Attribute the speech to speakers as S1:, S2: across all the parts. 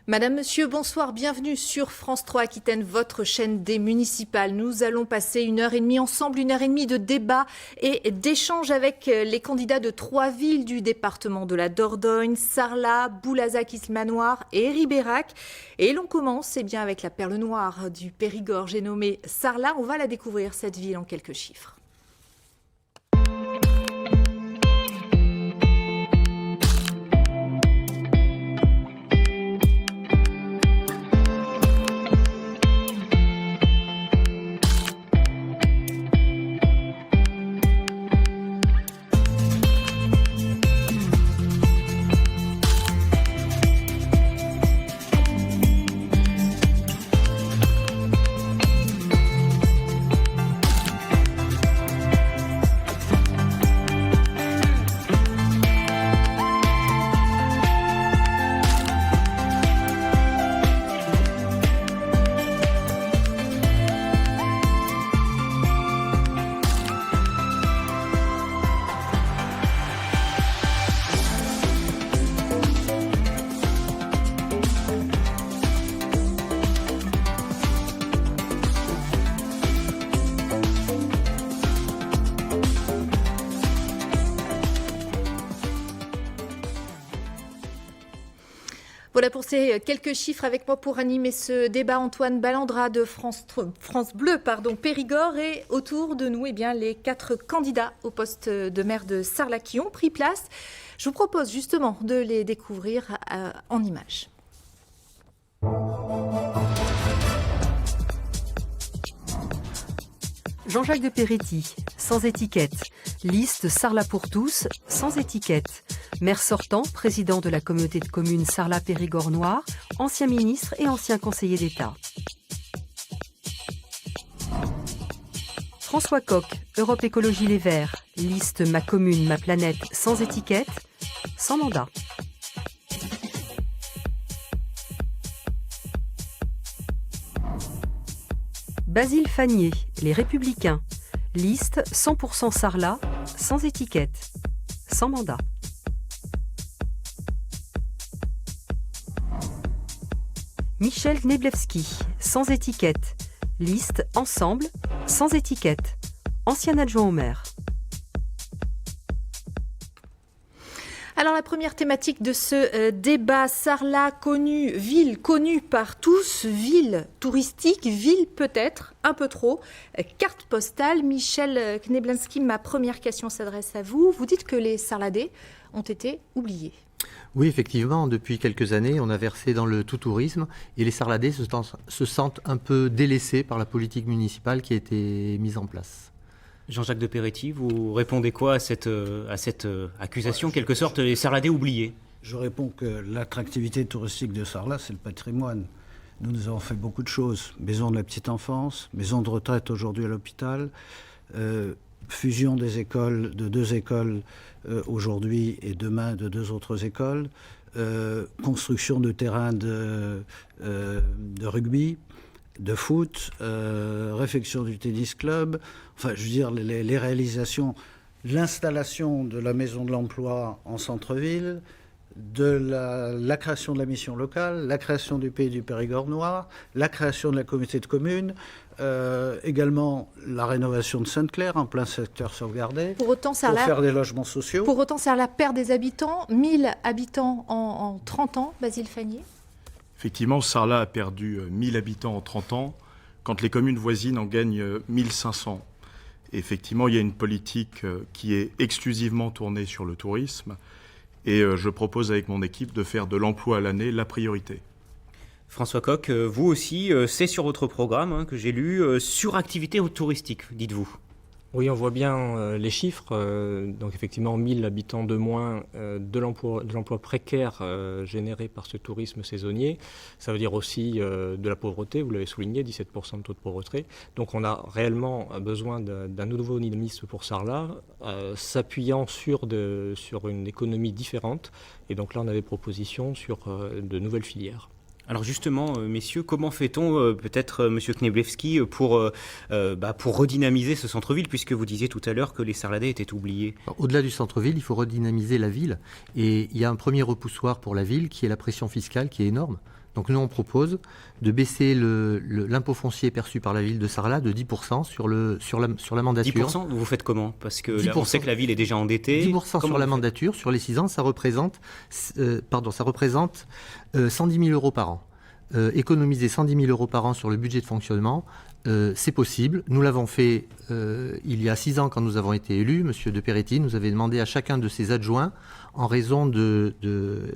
S1: Madame, Monsieur, bonsoir, bienvenue sur France 3 Aquitaine, votre chaîne des municipales. Nous allons passer 1h30 ensemble, 1h30 de débat et d'échange avec les candidats de 3 villes du département de la Dordogne, Sarlat, Boulazac-Isle-Manoir et Ribérac. Et l'on commence bien avec la perle noire du Périgord, j'ai nommé Sarlat. On va la découvrir, cette ville, en quelques chiffres. Voilà pour ces quelques chiffres avec moi pour animer ce débat. Antoine Ballandra de France Bleu, Périgord, et autour de nous, les 4 candidats au poste de maire de Sarlat qui ont pris place. Je vous propose justement de les découvrir en images.
S2: Jean-Jacques de Peretti, sans étiquette. Liste Sarlat pour tous, sans étiquette. Maire sortant, président de la communauté de communes Sarlat-Périgord Noir, ancien ministre et ancien conseiller d'État. François Coq, Europe Écologie Les Verts. Liste Ma commune, ma planète, sans étiquette, sans mandat. Basile Fagnier, Les Républicains. Liste 100% Sarlat, sans étiquette, sans mandat. Michel Kneblewski, sans étiquette. Liste Ensemble, sans étiquette, ancien adjoint au maire.
S1: Alors la première thématique de ce débat, Sarlat, ville connue par tous, ville touristique, ville peut-être un peu trop, carte postale. Michel Kneblewski, ma première question s'adresse à vous. Vous dites que les Sarladais ont été oubliés.
S3: Oui, effectivement, depuis quelques années, on a versé dans le tout-tourisme et les Sarladais se sentent un peu délaissés par la politique municipale qui a été mise en place.
S4: Jean-Jacques de Peretti, vous répondez quoi à cette accusation, en quelque sorte, les Sarladais oubliés?
S5: Je réponds que l'attractivité touristique de Sarlat, c'est le patrimoine. Nous avons fait beaucoup de choses. Maison de la petite enfance, maison de retraite aujourd'hui à l'hôpital, fusion des écoles, de 2 écoles aujourd'hui et demain de 2 autres écoles, construction de terrains de rugby, de foot, réfection du tennis club, enfin je veux dire les réalisations, l'installation de la maison de l'emploi en centre-ville, de la création de la mission locale, la création du Pays du Périgord Noir, la création de la communauté de communes, également la rénovation de Sainte-Claire en plein secteur sauvegardé,
S1: pour
S5: faire des logements sociaux.
S1: Pour autant, Sarlat perd des habitants, 1000 habitants en 30 ans, Basile Fagnier.
S6: Effectivement, Sarlat a perdu 1000 habitants en 30 ans, quand les communes voisines en gagnent 1500. Et effectivement, il y a une politique qui est exclusivement tournée sur le tourisme. Et je propose avec mon équipe de faire de l'emploi à l'année la priorité.
S4: François Coq, vous aussi, c'est sur votre programme que j'ai lu, suractivité touristique, dites-vous.
S7: Oui, on voit bien les chiffres. Donc effectivement, 1000 habitants de moins, de l'emploi précaire généré par ce tourisme saisonnier. Ça veut dire aussi de la pauvreté, vous l'avez souligné, 17% de taux de pauvreté. Donc on a réellement besoin d'un nouveau dynamisme pour Sarlat, s'appuyant sur une économie différente. Et donc là, on a des propositions sur de nouvelles filières.
S4: Alors justement, messieurs, comment fait-on, peut-être Monsieur Kneblewski, pour redynamiser ce centre-ville, puisque vous disiez tout à l'heure que les Sarladais étaient oubliés?
S3: Au-delà du centre-ville, il faut redynamiser la ville. Et il y a un premier repoussoir pour la ville qui est la pression fiscale qui est énorme. Donc nous, on propose de baisser l'impôt foncier perçu par la ville de Sarlat de 10% sur la mandature.
S4: 10%, vous faites comment? Parce que là, on sait que la ville est déjà endettée.
S3: 10% sur la mandature, sur les 6 ans, ça représente 110 000 euros par an. Économiser 110 000 euros par an sur le budget de fonctionnement, c'est possible. Nous l'avons fait il y a 6 ans quand nous avons été élus. Monsieur De Peretti nous avait demandé à chacun de ses adjoints, en raison de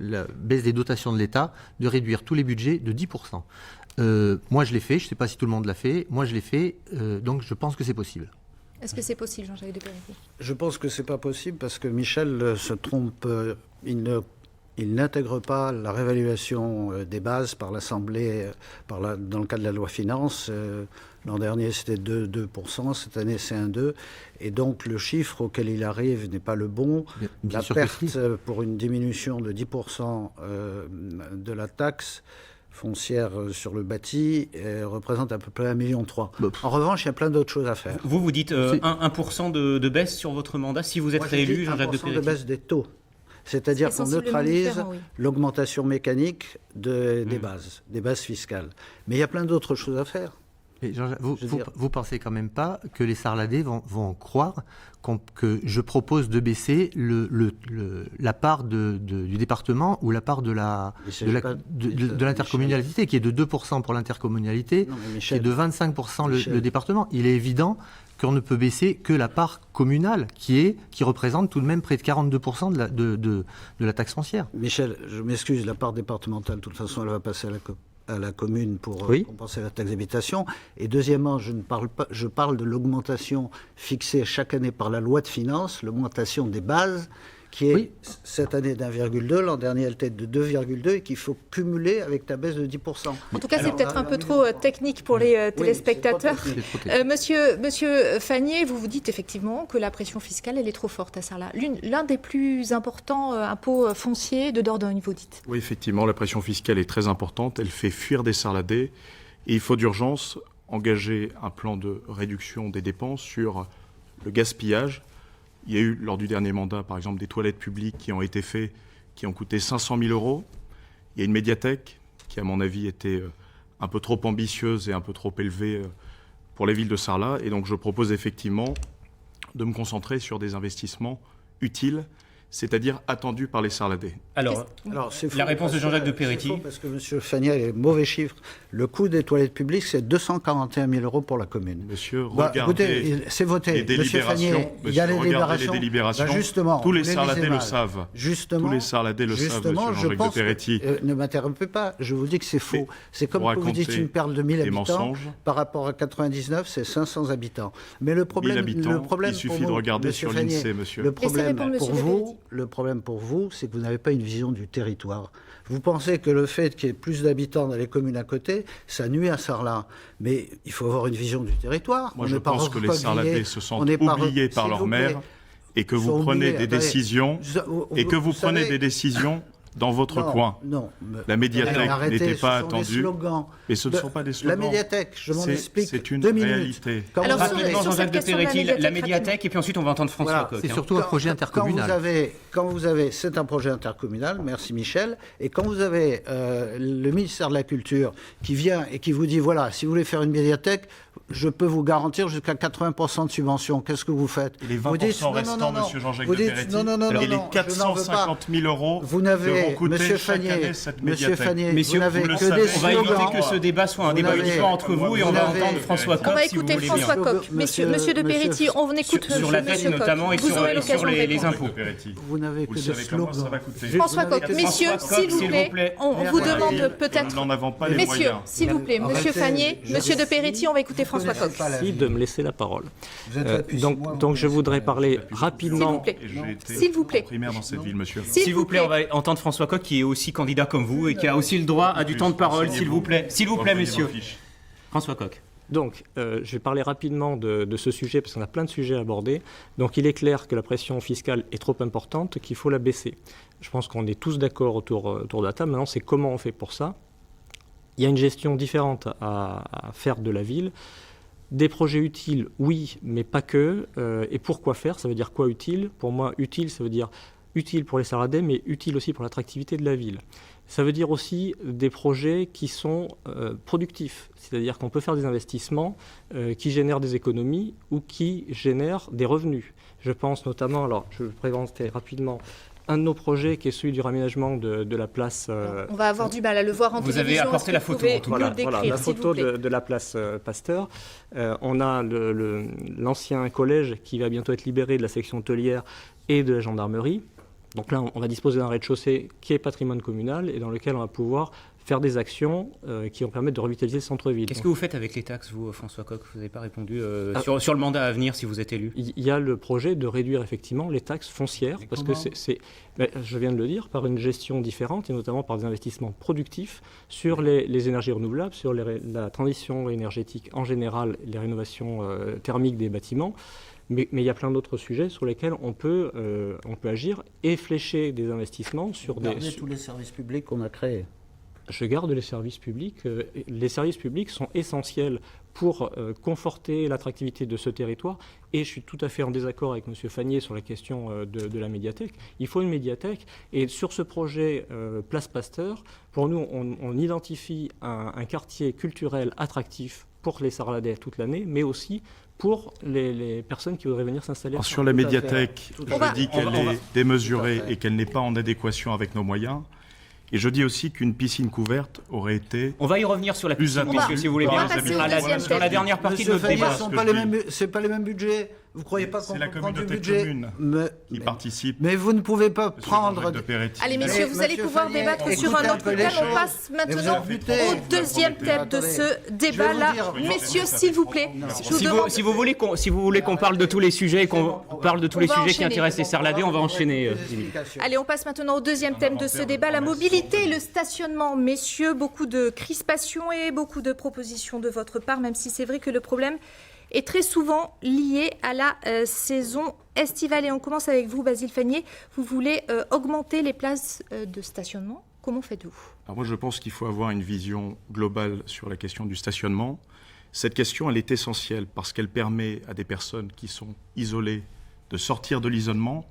S3: la baisse des dotations de l'État, de réduire tous les budgets de 10%. Moi, je l'ai fait. Je ne sais pas si tout le monde l'a fait. Moi, je l'ai fait. Donc, je pense que c'est possible.
S1: Est-ce que c'est possible, Jean-Jacques De Peretti?
S5: Je pense que ce n'est pas possible parce que Michel se trompe. Il n'intègre pas la réévaluation des bases par l'Assemblée dans le cadre de la loi Finances. L'an dernier, c'était 2%, cette année, c'est 1,2%. Et donc, le chiffre auquel il arrive n'est pas le bon.
S3: Bien
S5: la
S3: sûr
S5: perte pour une diminution de 10% de la taxe foncière sur le bâti représente à peu près 1,3 million. En revanche, il y a plein d'autres choses à faire.
S4: Vous dites 1% de baisse sur votre mandat si vous êtes réélu, Jean-Jacques De Peretti.
S5: 1% de baisse des taux. C'est-à-dire qu'on neutralise l'augmentation mécanique des bases fiscales. Mais il y a plein d'autres choses à faire.
S3: Et vous pensez quand même pas que les Sarladais vont croire que je propose de baisser la part du département ou la part de l'intercommunalité, qui est de 2% pour l'intercommunalité, qui est de 25% le département. Il est évident qu'on ne peut baisser que la part communale, qui représente tout de même près de 42% de la taxe foncière.
S5: Michel, je m'excuse, la part départementale, de toute façon, elle va passer à la commune pour compenser la taxe d'habitation. Et deuxièmement, je parle de l'augmentation fixée chaque année par la loi de finances, l'augmentation des bases, qui est cette année d'1,2, l'an dernier elle était de 2,2 et qu'il faut cumuler avec ta baisse de 10%.
S1: En tout cas, c'est peut-être un peu trop technique pour les téléspectateurs. Monsieur Fagné, vous dites effectivement que la pression fiscale, elle est trop forte à Sarlat. L'un des plus importants impôts fonciers de Dordogne, vous dites.
S6: Oui, effectivement, la pression fiscale est très importante. Elle fait fuir des Sarladais. Et il faut d'urgence engager un plan de réduction des dépenses sur le gaspillage. Il y a eu, lors du dernier mandat, par exemple, des toilettes publiques qui ont été faites, qui ont coûté 500 000 euros. Il y a une médiathèque qui, à mon avis, était un peu trop ambitieuse et un peu trop élevée pour les villes de Sarlat. Et donc, je propose effectivement de me concentrer sur des investissements utiles, c'est-à-dire attendus par les Sarladais.
S4: Alors
S5: c'est faux,
S4: la réponse de Jean-Jacques De Peretti.
S5: C'est faux parce que M. Fagné a les mauvais chiffres. Le coût des toilettes publiques, c'est 241 000 euros pour la commune.
S6: Monsieur, regardez
S5: c'est voté.
S6: les délibérations.
S5: Il y a les délibérations.
S6: Justement, tous les Sarladais le savent.
S5: Justement,
S6: tous les Sarladais le savent, M. Jean-Jacques De Peretti.
S5: Ne m'interrompez pas, je vous dis que c'est faux. C'est comme quand vous dites une perle de 1000 habitants. Par rapport à 99, c'est 500 habitants. Mais le problème,
S6: il suffit de regarder sur l'INSEE, monsieur.
S5: Le problème pour vous, c'est que vous n'avez pas une vision du territoire. Vous pensez que le fait qu'il y ait plus d'habitants dans les communes à côté, ça nuit à Sarlat. Mais il faut avoir une vision du territoire.
S6: Moi, je pense que les Sarladais se sentent oubliés par leur maire et que vous prenez des décisions dans votre coin.
S5: Non.
S6: La médiathèque n'était pas attendue. Mais ce ne sont pas des slogans.
S5: La médiathèque, je m'en explique.
S6: C'est une
S5: 2 minutes.
S6: réalité.
S4: Alors, rapidement, Jean-Jacques De Peretti, la médiathèque, et puis ensuite on va entendre François Coq.
S3: C'est surtout un projet intercommunal.
S5: C'est un projet intercommunal, merci Michel, et quand vous avez le ministère de la Culture qui vient et qui vous dit, voilà, si vous voulez faire une médiathèque, je peux vous garantir jusqu'à 80% de subvention. Qu'est-ce que vous faites?
S6: Et les 20% restants, monsieur Jean-Jacques De Peretti, et les 450 000 euros devront coûter chaque année cette médiathèque.
S5: Messieurs,
S4: on va éviter que ce débat soit un débat uniquement entre vous et on va entendre François Coq.
S1: On va écouter François Coq. Monsieur De Peretti, on écoute
S4: sur la dette notamment et sur les impôts.
S5: Vous n'avez que des slogans.
S1: François Coq, messieurs, s'il vous plaît, on vous demande peut-être...
S6: Nous n'en avons pas les moyens.
S1: Messieurs, s'il vous plaît, monsieur Fagné, monsieur De Peretti, on va écouter François Coq.
S7: Merci de me laisser la parole. Donc je voudrais parler rapidement...
S1: S'il vous plaît.
S6: Primaire dans cette ville, monsieur.
S4: S'il vous plaît, on va entendre François Coq qui est aussi candidat comme vous et qui a aussi le droit à du temps de parole, s'il vous plaît. S'il vous plaît, messieurs. François Coq.
S7: Donc, je vais parler rapidement de ce sujet, parce qu'on a plein de sujets à aborder. Donc, il est clair que la pression fiscale est trop importante, qu'il faut la baisser. Je pense qu'on est tous d'accord autour de la table. Maintenant, c'est comment on fait pour ça. Il y a une gestion différente à faire de la ville. Des projets utiles, oui, mais pas que. Et pourquoi faire? Ça veut dire quoi utile? Pour moi, utile, ça veut dire utile pour les Sarladais, mais utile aussi pour l'attractivité de la ville. Ça veut dire aussi des projets qui sont productifs, c'est-à-dire qu'on peut faire des investissements qui génèrent des économies ou qui génèrent des revenus. Je pense notamment, alors je vais vous présenter rapidement, un de nos projets qui est celui du raménagement de la place...
S1: On va avoir du mal à le voir en télévision.
S4: Vous avez apporté la photo, en tout cas.
S7: Voilà, la photo de la place Pasteur. On a l'ancien collège qui va bientôt être libéré de la section hôtelière et de la gendarmerie. Donc là, on va disposer d'un rez-de-chaussée qui est patrimoine communal et dans lequel on va pouvoir faire des actions qui vont permettre de revitaliser le centre-ville.
S4: Qu'est-ce que vous faites avec les taxes, vous, François Coq? Vous n'avez pas répondu sur le mandat à venir si vous êtes élu.
S7: Il y a le projet de réduire effectivement les taxes foncières, parce que je viens de le dire, par une gestion différente et notamment par des investissements productifs sur les énergies renouvelables, sur la transition énergétique en général, les rénovations thermiques des bâtiments. Mais il y a plein d'autres sujets sur lesquels on peut agir et flécher des investissements sur
S5: tous les services publics qu'on a créés.
S7: Je garde les services publics. Les services publics sont essentiels pour conforter l'attractivité de ce territoire. Et je suis tout à fait en désaccord avec M. Fagné sur la question de la médiathèque. Il faut une médiathèque. Et sur ce projet Place Pasteur, pour nous, on identifie un quartier culturel attractif pour les Sarladais toute l'année, mais aussi pour les personnes qui voudraient venir s'installer.
S6: Sur la médiathèque, je dis qu'elle est démesurée et qu'elle n'est pas en adéquation avec nos moyens. Et je dis aussi qu'une piscine couverte aurait été...
S4: On va y revenir sur la piscine, messieurs, si vous voulez bien. Sur la dernière partie de notre débat.
S5: C'est pas les mêmes budgets. Vous ne croyez pas qu'on peut prendre du budget
S6: qui participe.
S5: Mais vous ne pouvez pas prendre...
S1: Allez, messieurs, vous allez pouvoir débattre sur un autre thème. On passe maintenant au deuxième thème de ce débat-là. Messieurs, s'il vous plaît.
S4: Si vous voulez qu'on parle de tous les sujets, qui intéressent les Sarladais, on va enchaîner.
S1: Allez, on passe maintenant au deuxième thème de ce débat, la mobilité et le stationnement. Messieurs, beaucoup de crispations et beaucoup de propositions de votre part, même si c'est vrai que le problème est très souvent lié à la saison estivale. Et on commence avec vous, Basile Fagné. Vous voulez augmenter les places de stationnement. Comment faites-vous ?
S6: Alors moi, je pense qu'il faut avoir une vision globale sur la question du stationnement. Cette question, elle est essentielle parce qu'elle permet à des personnes qui sont isolées de sortir de l'isolement,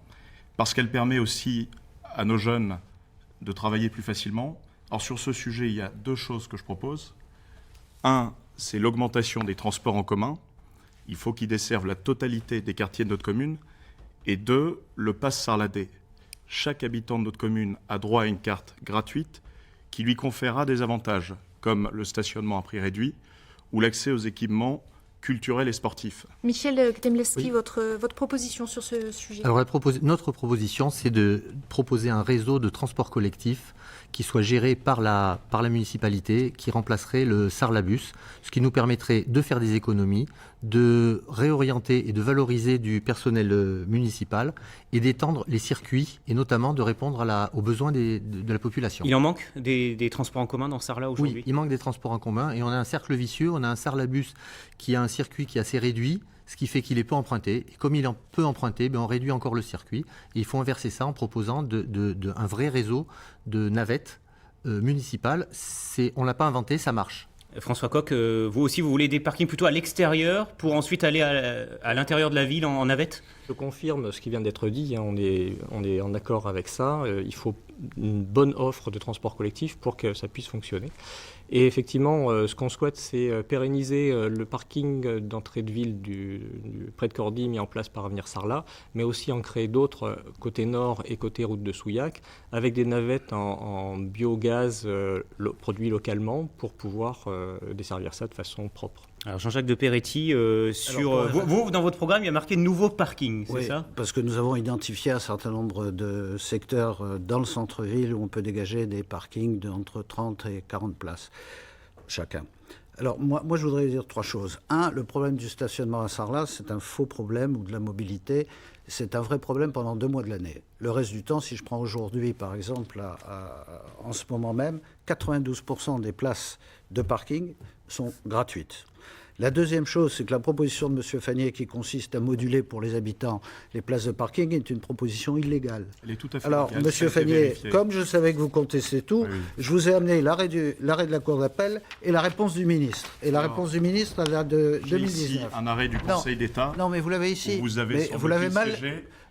S6: parce qu'elle permet aussi à nos jeunes de travailler plus facilement. Alors sur ce sujet, il y a deux choses que je propose. Un, c'est l'augmentation des transports en commun. Il faut qu'ils desservent la totalité des quartiers de notre commune. Et deux, le pass Sarladais. Chaque habitant de notre commune a droit à une carte gratuite qui lui conférera des avantages, comme le stationnement à prix réduit ou l'accès aux équipements culturels et sportifs.
S1: Michel Ktemlewski, votre proposition sur ce sujet.
S3: Alors notre proposition, c'est de proposer un réseau de transport collectif qui soit géré par la municipalité, qui remplacerait le Sarlabus, ce qui nous permettrait de faire des économies, de réorienter et de valoriser du personnel municipal et d'étendre les circuits et notamment de répondre aux besoins de la population.
S4: Il en manque des transports en commun dans Sarlat aujourd'hui ?
S3: Oui, il manque des transports en commun et on a un cercle vicieux, on a un Sarlabus qui a un circuit qui est assez réduit, ce qui fait qu'il est peu emprunté. Et comme il en peut emprunter, on réduit encore le circuit. Et il faut inverser ça en proposant un vrai réseau de navettes municipales. On ne l'a pas inventé, ça marche.
S4: François Coq, vous aussi, vous voulez des parkings plutôt à l'extérieur pour ensuite aller à l'intérieur de la ville en navette ?
S7: Je confirme ce qui vient d'être dit, on est en accord avec ça. Il faut une bonne offre de transport collectif pour que ça puisse fonctionner. Et effectivement, ce qu'on souhaite, c'est pérenniser le parking d'entrée de ville du près de Cordy mis en place par Avenir Sarlat, mais aussi en créer d'autres côté nord et côté route de Souillac, avec des navettes en biogaz produits localement pour pouvoir desservir ça de façon propre.
S4: Alors Jean-Jacques de Peretti, vous, dans votre programme, il y a marqué nouveau parking, c'est ça ?
S5: Parce que nous avons identifié un certain nombre de secteurs dans le centre-ville où on peut dégager des parkings d'entre 30 et 40 places chacun. Alors moi je voudrais dire trois choses. Un, le problème du stationnement à Sarlat, c'est un faux problème, ou de la mobilité. C'est un vrai problème pendant 2 mois de l'année. Le reste du temps, si je prends aujourd'hui, par exemple, en ce moment même, 92% des places de parking sont gratuites. La deuxième chose, c'est que la proposition de M. Fagné, qui consiste à moduler pour les habitants les places de parking, est une proposition illégale.
S6: Elle est tout à fait
S5: Alors,
S6: légale,
S5: M. Fagné, comme je savais que vous contestez tout, je vous ai amené l'arrêt de la Cour d'appel et la réponse du ministre. Et la réponse du ministre, elle date de 2019.
S6: Ici un arrêt du Conseil d'État.
S5: Non, mais vous l'avez ici.
S6: Vous avez
S5: vous l'avez mal.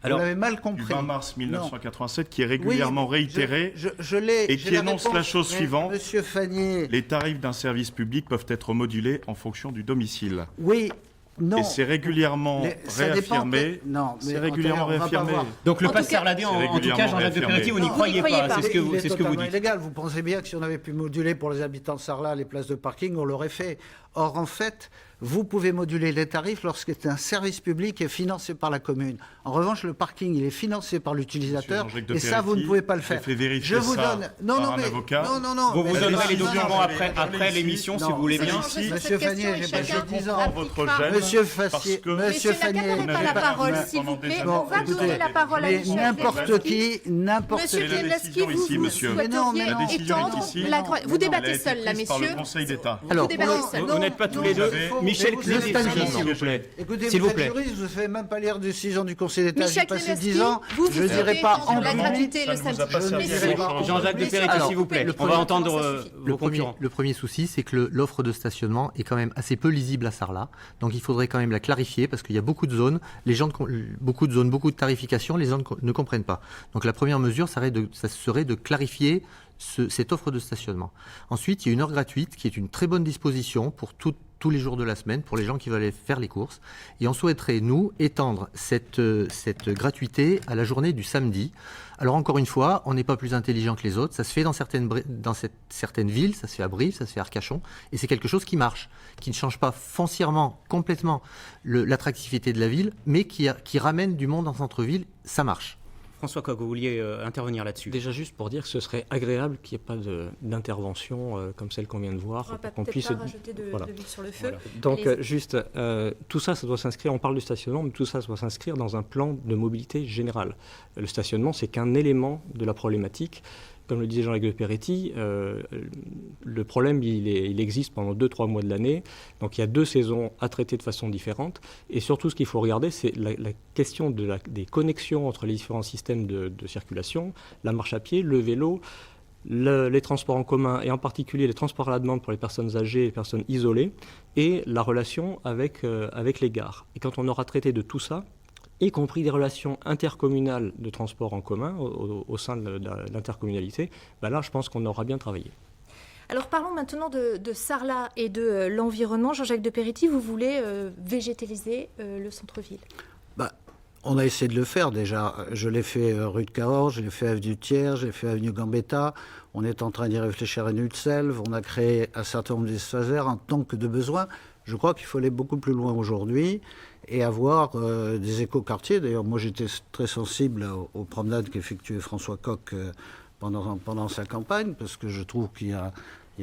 S5: Vous l'avez mal compris.
S6: Du 20 mars 1987, qui est régulièrement réitéré
S5: je l'ai,
S6: et qui énonce la chose suivante.
S5: Monsieur Fagné.
S6: Les tarifs d'un service public peuvent être modulés en fonction du domicile.
S5: Oui. Non.
S6: Et c'est régulièrement réaffirmé.
S5: Non, mais
S6: c'est régulièrement réaffirmé.
S4: Donc le pass Sarladé, en tout cas, Jean-Jacques de Peretti, vous n'y croyez pas. C'est ce que vous dites.
S5: Illégal. Vous pensez bien que si on avait pu moduler pour les habitants de Sarlat les places de parking, on l'aurait fait. Or, en fait, vous pouvez moduler les tarifs lorsqu'un service public est financé par la commune. En revanche, le parking, il est financé par l'utilisateur, et ça, vous ne pouvez pas le faire.
S6: Je vous donne. Un avocat.
S5: Non.
S4: Vous donnerez les documents après l'émission, si vous voulez bien.
S5: Monsieur Fagné, j'ai passé 10 ans.
S6: Monsieur
S5: Fagné,
S1: vous n'avez pas la parole, s'il vous plaît. On va donner la parole à Michel
S5: n'importe qui.
S1: Monsieur Klemlewski, vous souhaiteriez étendre la... Vous débattez seul, là, messieurs.
S3: Alors,
S1: vous débattez seul.
S4: Vous n'êtes pas tous les deux. Michel Klemlewski, s'il vous plaît.
S5: Écoutez,
S4: s'il
S5: vous
S4: vous plaît.
S5: êtes juriste, vous ne faites même pas lire décision du Conseil d'État. J'ai
S1: Michel
S5: passé
S1: Klemlewski,
S5: 10 ans. Je ne dirais pas en
S1: la gratuité le samedi.
S4: Jean-Jacques de Peretti, s'il vous plaît. On va entendre
S3: le premier souci, c'est que l'offre de stationnement est quand même assez peu lisible à Sarlat. Donc il faudrait quand même la clarifier parce qu'il y a beaucoup de zones, beaucoup de tarification, les gens ne comprennent pas. Donc la première mesure, ça serait de clarifier cette offre de stationnement. Ensuite, il y a une heure gratuite qui est une très bonne disposition pour tous les jours de la semaine, pour les gens qui veulent aller faire les courses. Et on souhaiterait, nous, étendre cette gratuité à la journée du samedi. Alors encore une fois, on n'est pas plus intelligent que les autres. Ça se fait dans certaines villes, ça se fait à Brive, ça se fait à Arcachon. Et c'est quelque chose qui marche, qui ne change pas foncièrement, complètement l'attractivité de la ville, mais qui ramène du monde en centre-ville. Ça marche.
S4: François Coq, vous vouliez intervenir là-dessus.
S7: Déjà juste pour dire que ce serait agréable qu'il n'y ait pas d'intervention comme celle qu'on vient de voir.
S1: On va peut-être pas rajouter de l'huile sur le feu.
S7: Voilà. Donc juste, tout ça doit s'inscrire, on parle du stationnement, mais tout ça doit s'inscrire dans un plan de mobilité générale. Le stationnement, c'est qu'un élément de la problématique. Comme le disait Jean-Jacques de Peretti, le problème, il existe pendant 2-3 mois de l'année. Donc il y a 2 saisons à traiter de façon différente. Et surtout, ce qu'il faut regarder, c'est la question des connexions entre les différents systèmes de circulation, la marche à pied, le vélo, les transports en commun, et en particulier les transports à la demande pour les personnes âgées et les personnes isolées, et la relation avec les gares. Et quand on aura traité de tout ça, y compris des relations intercommunales de transport en commun au sein de l'intercommunalité, là, je pense qu'on aura bien travaillé.
S1: Alors parlons maintenant de Sarlat et de l'environnement. Jean-Jacques de Peretti, vous voulez végétaliser le centre-ville ?
S5: On a essayé de le faire déjà. Je l'ai fait rue de Cahors, je l'ai fait avenue Thiers, je l'ai fait avenue Gambetta. On est en train d'y réfléchir à avenue de Selve. On a créé un certain nombre d'espaces verts en tant que de besoin. Je crois qu'il faut aller beaucoup plus loin aujourd'hui et avoir des écoquartiers. D'ailleurs, moi, j'étais très sensible aux promenades qu'effectuait François Coq pendant sa campagne, parce que je trouve qu'il y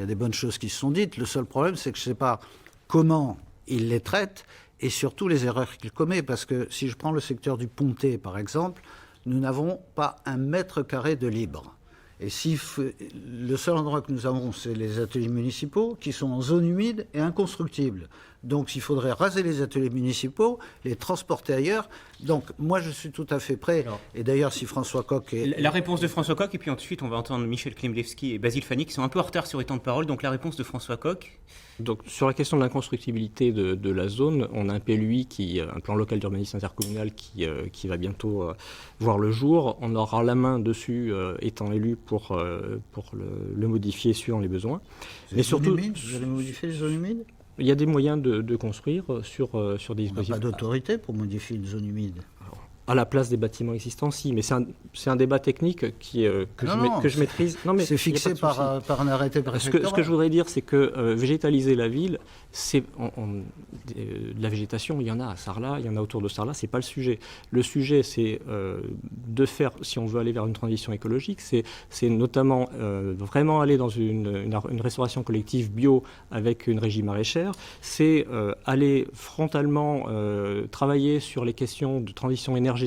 S5: a des bonnes choses qui se sont dites. Le seul problème, c'est que je ne sais pas comment il les traite et surtout les erreurs qu'il commet. Parce que si je prends le secteur du Pontet, par exemple, nous n'avons pas 1 mètre carré de libre. Et le seul endroit que nous avons, c'est les ateliers municipaux qui sont en zone humide et inconstructibles. Donc il faudrait raser les ateliers municipaux, les transporter ailleurs. Donc moi je suis tout à fait prêt. Et d'ailleurs si François Coq est...
S4: La réponse de François Coq, et puis ensuite on va entendre Michel Klemlewski et Basile Fanny qui sont un peu en retard sur les temps de parole. Donc la réponse de François Coq.
S7: Donc sur la question de l'inconstructibilité de la zone, on a un PLUI, un plan local d'urbanisme intercommunal qui va bientôt voir le jour. On aura la main dessus étant élu pour le modifier suivant les besoins.
S5: Mais surtout, vous allez modifier les zones humides ?
S7: Il y a des moyens de construire sur des dispositifs.
S5: On n'a pas d'autorité pour modifier une zone humide.
S7: À la place des bâtiments existants, si, mais c'est un débat technique que je maîtrise.
S5: Non, mais c'est fixé par un arrêté préfectoral.
S7: Ce que je voudrais dire, c'est que végétaliser la ville, c'est de la végétation, il y en a à Sarlat, il y en a autour de Sarlat, c'est pas le sujet. Le sujet, c'est de faire, si on veut aller vers une transition écologique, c'est notamment vraiment aller dans une restauration collective bio avec une régie maraîchère, c'est aller frontalement travailler sur les questions de transition énergétique,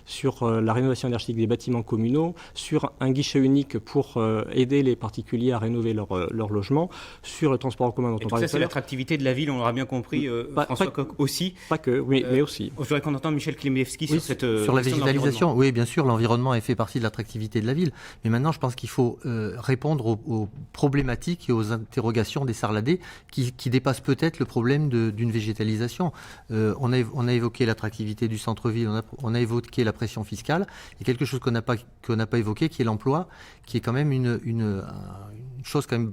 S7: sur la rénovation énergétique des bâtiments communaux, sur un guichet unique pour aider les particuliers à rénover leur logement, sur le transport en commun dont on parlait.
S4: Ça, c'est l'attractivité de la ville, on l'aura bien compris, François Coq aussi.
S7: Pas que, oui, mais aussi.
S4: Je voudrais qu'on entende Michel Klemlewski sur cette
S3: sur la végétalisation. Oui, bien sûr, l'environnement fait partie de l'attractivité de la ville. Mais maintenant, je pense qu'il faut répondre aux problématiques et aux interrogations des Sarladais qui dépassent peut-être le problème d'une végétalisation. On a évoqué l'attractivité du centre-ville, on a évoqué la pression fiscale, et quelque chose qu'on n'a pas évoqué, qui est l'emploi, qui est quand même une chose quand même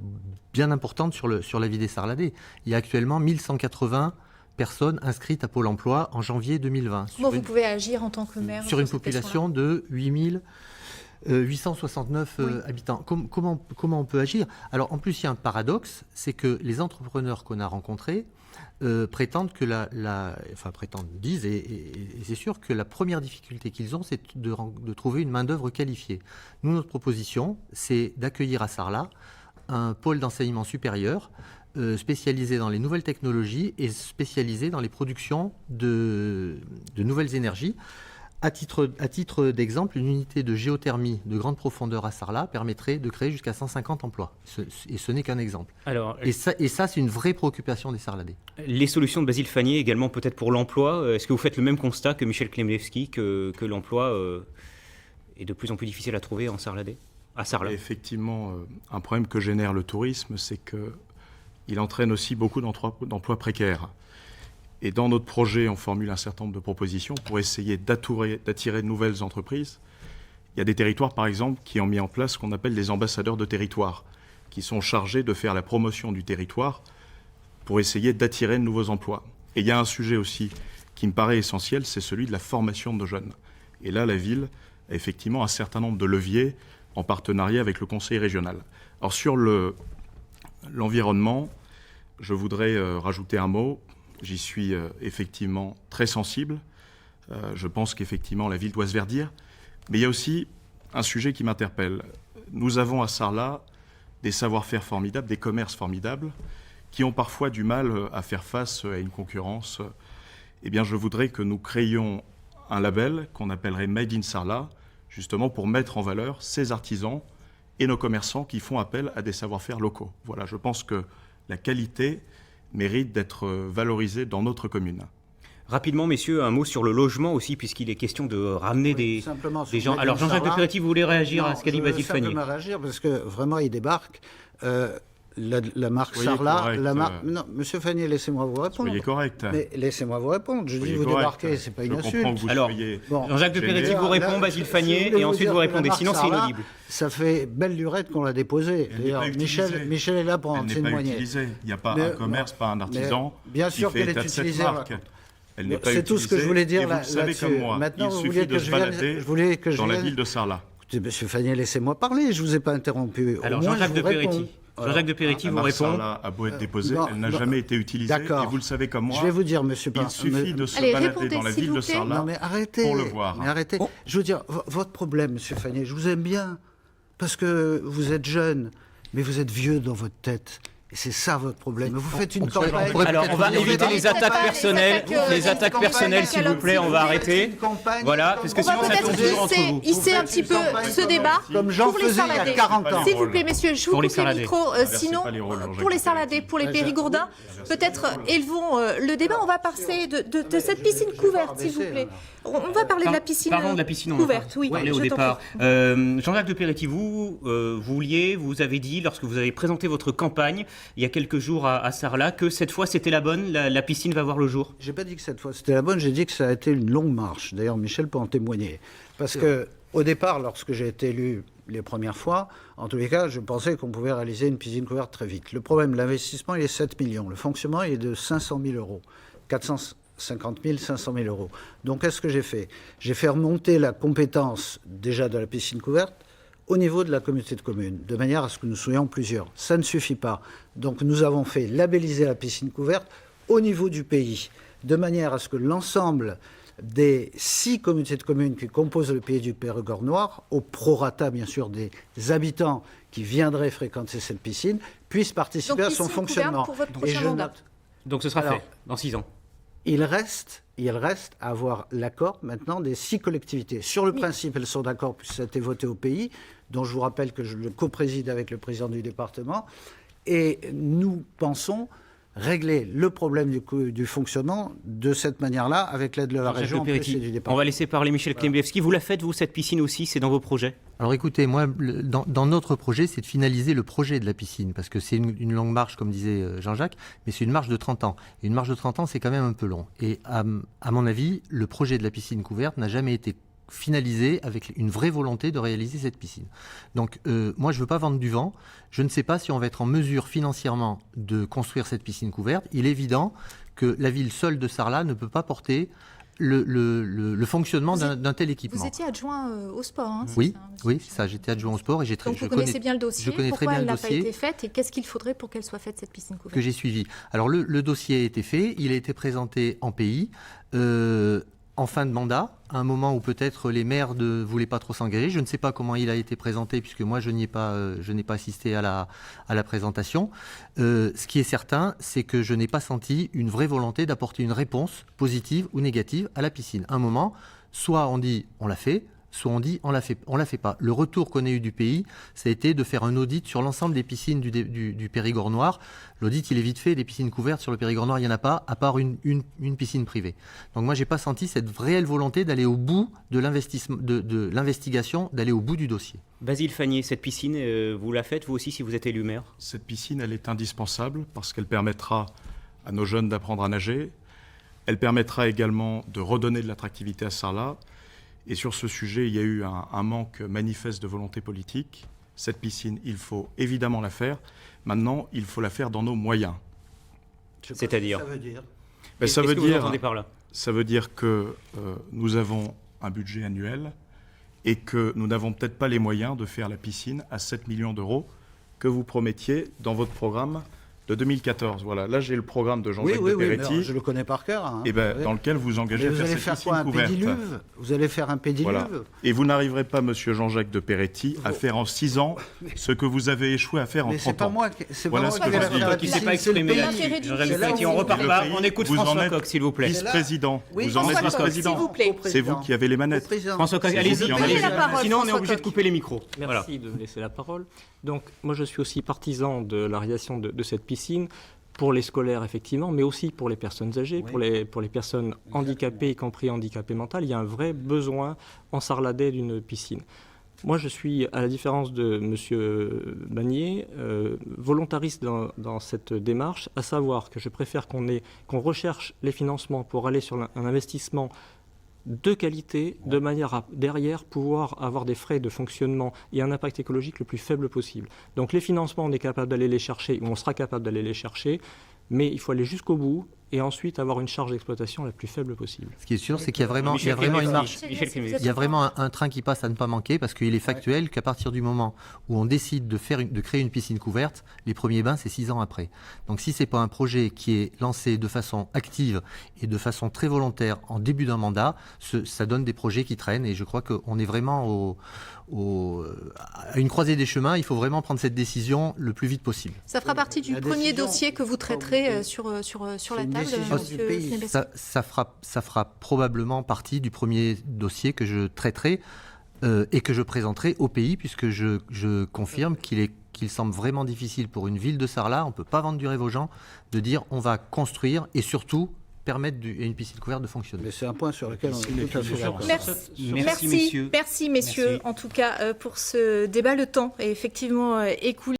S3: bien importante sur la vie des Sarladais. Il y a actuellement 1180 personnes inscrites à Pôle emploi en janvier 2020.
S1: Comment vous pouvez agir en tant que maire
S3: sur une population de 869 habitants. Comment on peut agir? Alors, en plus, il y a un paradoxe, c'est que les entrepreneurs qu'on a rencontrés prétendent que disent, et c'est sûr que la première difficulté qu'ils ont, c'est de trouver une main-d'œuvre qualifiée. Nous, notre proposition, c'est d'accueillir à Sarlat un pôle d'enseignement supérieur spécialisé dans les nouvelles technologies et spécialisé dans les productions de nouvelles énergies. À titre d'exemple, une unité de géothermie de grande profondeur à Sarlat permettrait de créer jusqu'à 150 emplois. Et ce n'est qu'un exemple.
S4: Alors,
S3: et ça, c'est une vraie préoccupation des Sarladais.
S4: Les solutions de Basile Fannier, également peut-être pour l'emploi, est-ce que vous faites le même constat que Michel Kneblewski, que l'emploi est de plus en plus difficile à trouver à Sarlat?
S6: Effectivement, un problème que génère le tourisme, c'est qu'il entraîne aussi beaucoup d'emplois précaires. Et dans notre projet, on formule un certain nombre de propositions pour essayer d'attirer de nouvelles entreprises. Il y a des territoires, par exemple, qui ont mis en place ce qu'on appelle des ambassadeurs de territoire, qui sont chargés de faire la promotion du territoire pour essayer d'attirer de nouveaux emplois. Et il y a un sujet aussi qui me paraît essentiel, c'est celui de la formation de nos jeunes. Et là, la ville a effectivement un certain nombre de leviers en partenariat avec le conseil régional. Alors sur l'environnement, je voudrais rajouter un mot. J'y suis effectivement très sensible. Je pense qu'effectivement la ville doit se verdir. Mais il y a aussi un sujet qui m'interpelle. Nous avons à Sarlat des savoir-faire formidables, des commerces formidables, qui ont parfois du mal à faire face à une concurrence. Eh bien, je voudrais que nous créions un label qu'on appellerait Made in Sarlat, justement pour mettre en valeur ces artisans et nos commerçants qui font appel à des savoir-faire locaux. Voilà, je pense que la qualité mérite d'être valorisée dans notre commune.
S4: Rapidement, messieurs, un mot sur le logement aussi, puisqu'il est question de ramener des gens. Alors, Jean-Jacques de Peretti, vous voulez réagir à ce qu'a dit Basile Fannier?
S5: Je veux simplement réagir parce que vraiment, il débarque. La marque Sarlat, non, Monsieur Fannier, laissez-moi vous répondre.
S6: Soyez correct.
S5: Mais laissez-moi vous répondre. Je dis vous débarquez, c'est pas une insulte.
S4: Alors, Jean-Jacques de Peretti vous répond, Basile Fannier, et ensuite vous répondez. Sinon, c'est inaudible.
S5: Ça fait belle lurette qu'on l'a déposée. D'ailleurs, Michel est là pour en témoigner.
S6: Il n'y a pas un commerce, pas un artisan.
S5: Bien sûr qu'elle est utilisée.
S6: C'est
S5: tout ce que je voulais dire là-dessus.
S6: Vous savez comme moi, il suffit de se balader dans la ville de Sarlat.
S5: Écoutez, Monsieur Fannier, laissez-moi parler. Je ne vous ai pas interrompu.
S4: Alors, Jean-Jacques de Peretti. Jean-Jacques de Peretti vous répond.
S6: Sarlat a beau être déposée, elle n'a jamais été utilisée.
S5: D'accord.
S6: Et vous le savez comme moi.
S5: Je vais vous dire, monsieur.
S6: Il suffit de se balader dans la ville de Sarlat pour le voir.
S5: Mais arrêtez. Je veux dire, votre problème, monsieur Fannier, je vous aime bien parce que vous êtes jeune, mais vous êtes vieux dans votre tête. Et c'est ça votre problème. Vous faites une campagne.
S4: Alors, on va éviter les attaques personnelles. Les attaques personnelles, s'il vous plaît, on va arrêter. Voilà, parce que sinon ça tourne toujours entre vous.
S1: Hisser un petit peu ce débat
S5: comme j'en faisais il y a 40 ans.
S1: S'il vous plaît, messieurs, je vous coupe les micros. Sinon, pour les Sarladais, pour les Périgourdins, peut-être élevons le débat. On va passer de cette piscine couverte, s'il vous plaît. On va parler de la piscine couverte. Oui,
S4: au départ. Jean-Jacques de Peretti, vous avez dit, lorsque vous avez présenté votre campagne, il y a quelques jours à Sarlat, que cette fois c'était la bonne, la piscine va voir le jour.
S5: J'ai pas dit que cette fois c'était la bonne, j'ai dit que ça a été une longue marche. D'ailleurs, Michel peut en témoigner. Parce que au départ, lorsque j'ai été élu les premières fois, en tous les cas, je pensais qu'on pouvait réaliser une piscine couverte très vite. Le problème, l'investissement, il est 7 millions. Le fonctionnement, il est de 500 000 euros. 450 000, 500 000 euros. Donc, qu'est-ce que j'ai fait? J'ai fait remonter la compétence déjà de la piscine couverte au niveau de la communauté de communes, de manière à ce que nous soyons plusieurs. Ça ne suffit pas. Donc nous avons fait labelliser la piscine couverte au niveau du pays, de manière à ce que l'ensemble des 6 communautés de communes qui composent le pays du Périgord noir, au prorata bien sûr des habitants qui viendraient fréquenter cette piscine, puissent participer à son fonctionnement.
S1: Pour votre prochain mandat.
S4: Donc ce sera fait dans 6 ans.
S5: Il reste à avoir l'accord maintenant des 6 collectivités. Sur le principe, elles sont d'accord puisque ça a été voté au pays, dont je vous rappelle que je le co-préside avec le président du département. Et nous pensons régler le problème du fonctionnement de cette manière-là, avec l'aide de la région en plus et du département.
S4: On va laisser parler Michel Klimbiewski. Vous la faites, vous, cette piscine aussi, c'est dans vos projets?
S3: Alors écoutez, moi, dans notre projet, c'est de finaliser le projet de la piscine, parce que c'est une longue marche, comme disait Jean-Jacques, mais c'est une marche de 30 ans. Et une marche de 30 ans, c'est quand même un peu long. Et à mon avis, le projet de la piscine couverte n'a jamais été finalisé avec une vraie volonté de réaliser cette piscine. Donc moi, je ne veux pas vendre du vent. Je ne sais pas si on va être en mesure financièrement de construire cette piscine couverte. Il est évident que la ville seule de Sarlat ne peut pas porter le fonctionnement d'un tel équipement.
S1: Vous étiez adjoint au sport, hein,
S3: Oui,
S1: ça,
S3: oui, c'est ça. J'étais adjoint au sport et
S1: donc vous connaissez bien le dossier.
S3: Je connais
S1: Pourquoi
S3: très bien
S1: elle
S3: le
S1: n'a pas
S3: dossier
S1: été faite et qu'est-ce qu'il faudrait pour qu'elle soit faite, cette piscine couverte?
S3: que j'ai suivi. Alors le dossier a été fait, il a été présenté en pays. En fin de mandat, à un moment où peut-être les maires ne voulaient pas trop s'engager. Je ne sais pas comment il a été présenté, puisque moi je n'ai pas assisté à la présentation. Ce qui est certain, c'est que je n'ai pas senti une vraie volonté d'apporter une réponse positive ou négative à la piscine. À un moment, soit on dit on l'a fait, soit on dit on la fait pas. Le retour qu'on a eu du pays, ça a été de faire un audit sur l'ensemble des piscines du Périgord noir. L'audit, il est vite fait. Des piscines couvertes sur le Périgord noir, il n'y en a pas, à part une piscine privée. Donc moi, j'ai pas senti cette réelle volonté d'aller au bout de l'investigation, d'aller au bout du dossier.
S4: Basile Fagnier, cette piscine, vous la faites, vous aussi, si vous êtes élu maire?
S6: Cette piscine, elle est indispensable parce qu'elle permettra à nos jeunes d'apprendre à nager. Elle permettra également de redonner de l'attractivité à Sarlat. Et sur ce sujet, il y a eu un manque manifeste de volonté politique. Cette piscine, il faut évidemment la faire. Maintenant, il faut la faire dans nos moyens.
S4: C'est-à-dire?
S5: Ça veut dire
S4: Qu'est-ce que vous entendez par là?
S6: Ça veut dire que nous avons un budget annuel et que nous n'avons peut-être pas les moyens de faire la piscine à 7 millions d'euros que vous promettiez dans votre programme de 2014. Voilà, là j'ai le programme de Jean-Jacques de Peretti.
S5: Oui, je le connais par cœur. Hein,
S6: dans lequel vous engagez à faire cette piscine couverte.
S5: Vous allez faire un pédiluve.
S6: Voilà. Et vous n'arriverai pas, monsieur Jean-Jacques de Peretti, à faire en 6 ans ce que vous avez échoué à faire en 30 ans.
S5: C'est pas moi qui
S4: Il ne s'est pas exprimé là-dessus. Jean-Jacques de Peretti, on repart pas. On écoute François Coq, s'il vous plaît.
S6: Vice-président. Vous en êtes vice-président. C'est vous qui avez les manettes.
S4: François Coq, allez-y. Sinon, on est obligé de couper les micros.
S7: Merci de me laisser la parole. Donc, moi, je suis aussi partisan de la réalisation de cette piscine. Pour les scolaires, effectivement, mais aussi pour les personnes âgées, oui. pour les personnes handicapées, y compris handicapées mentales. Il y a un vrai besoin en Sarladais d'une piscine. Moi, je suis, à la différence de M. Bagnier, volontariste dans cette démarche, à savoir que je préfère qu'on recherche les financements pour aller sur un investissement de qualité, de manière à, derrière, pouvoir avoir des frais de fonctionnement et un impact écologique le plus faible possible. Donc les financements, on est capable d'aller les chercher, ou on sera capable d'aller les chercher, mais il faut aller jusqu'au bout et ensuite avoir une charge d'exploitation la plus faible possible.
S3: Ce qui est sûr, c'est qu'il y a vraiment, une marche. Il y a vraiment un train qui passe à ne pas manquer, parce qu'il est factuel qu'à partir du moment où on décide de créer une piscine couverte, les premiers bains, c'est 6 ans après. Donc si ce n'est pas un projet qui est lancé de façon active et de façon très volontaire en début d'un mandat, ça donne des projets qui traînent, et je crois qu'on est vraiment à une croisée des chemins. Il faut vraiment prendre cette décision le plus vite possible.
S1: Ça fera partie du premier dossier que vous traiterez sur la table.
S3: Ça fera probablement partie du premier dossier que je traiterai et que je présenterai au pays, puisque je confirme qu'il semble vraiment difficile pour une ville de Sarlat, on ne peut pas vendre du rêve aux gens, de dire on va construire et surtout permettre à une piscine couverte de fonctionner.
S5: Mais c'est un point sur lequel on est tout à fait d'accord.
S1: Merci messieurs, en tout cas, pour ce débat. Le temps est effectivement écoulé.